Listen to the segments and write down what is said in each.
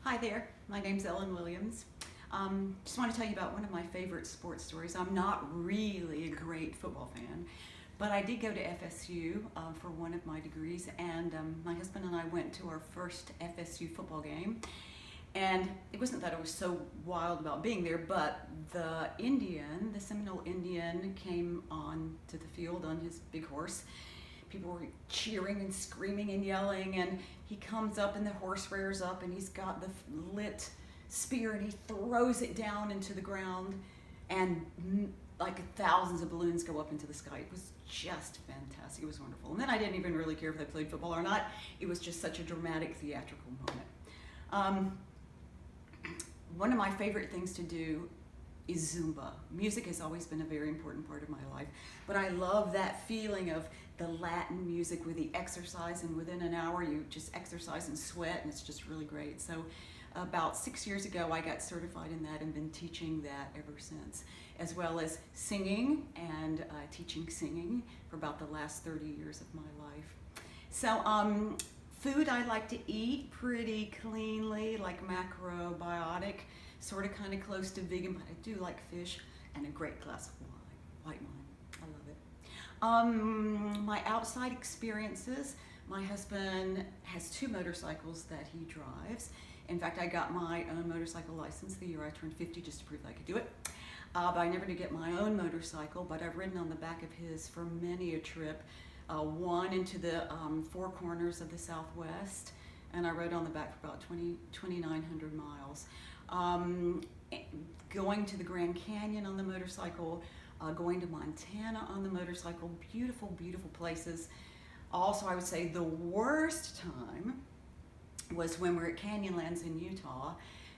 Hi there, my name's Ellen Williams. Just want to tell you about one of my favorite sports stories. I'm not really a great football fan, but I did go to FSU for one of my degrees, and my husband and I went to our first FSU football game. And it wasn't that I was so wild about being there, but the Seminole Indian, came on to the field on his big horse. People were cheering and screaming and yelling, and he comes up and the horse rears up and he's got the lit spear and he throws it down into the ground, and like thousands of balloons go up into the sky. It was just fantastic. It was wonderful. And then I didn't even really care if they played football or not. It was just such a dramatic, theatrical moment. One of my favorite things to do is Zumba. Music has always been a very important part of my life, but I love that feeling of the Latin music with the exercise, and within an hour you just exercise and sweat, and it's just really great. So about 6 years ago I got certified in that and been teaching that ever since, as well as singing and teaching singing for about the last 30 years of my life. So food I like to eat pretty cleanly, like macrobiotic, sort of kind of close to vegan, but I do like fish and a great glass of wine, white wine. I love it. My outside experiences, my husband has 2 motorcycles that he drives. In fact, I got my own motorcycle license the year I turned 50 just to prove that I could do it. But I never did get my own motorcycle, but I've ridden on the back of his for many a trip. One into the 4 corners of the Southwest, and I rode on the back for about 2,900 miles. Going to the Grand Canyon on the motorcycle, going to Montana on the motorcycle, beautiful, beautiful places. Also, I would say the worst time was when we were at Canyonlands in Utah,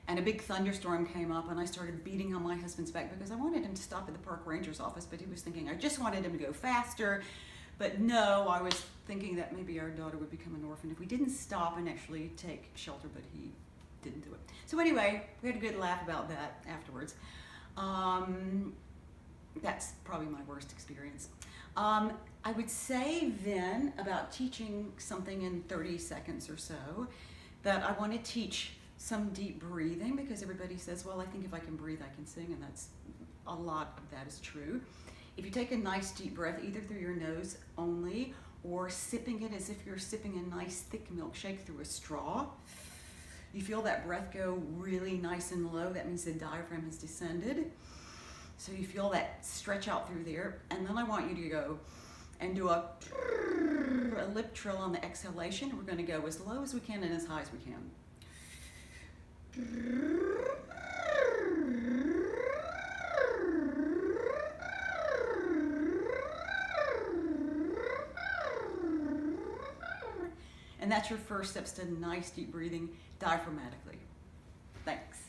and a big thunderstorm came up, and I started beating on my husband's back because I wanted him to stop at the park ranger's office, but he was thinking I just wanted him to go faster. But no, I was thinking that maybe our daughter would become an orphan if we didn't stop and actually take shelter, but he didn't do it. So anyway, we had a good laugh about that afterwards. That's probably my worst experience. I would say then, about teaching something in 30 seconds or so, that I want to teach some deep breathing, because everybody says, well, I think if I can breathe, I can sing, and that's a lot of that is true. If you take a nice deep breath, either through your nose only, or sipping it as if you're sipping a nice thick milkshake through a straw, you feel that breath go really nice and low. That means the diaphragm has descended. So you feel that stretch out through there. And then I want you to go and do a lip trill on the exhalation. We're going to go as low as we can and as high as we can. And that's your first steps to nice deep breathing diaphragmatically. Thanks.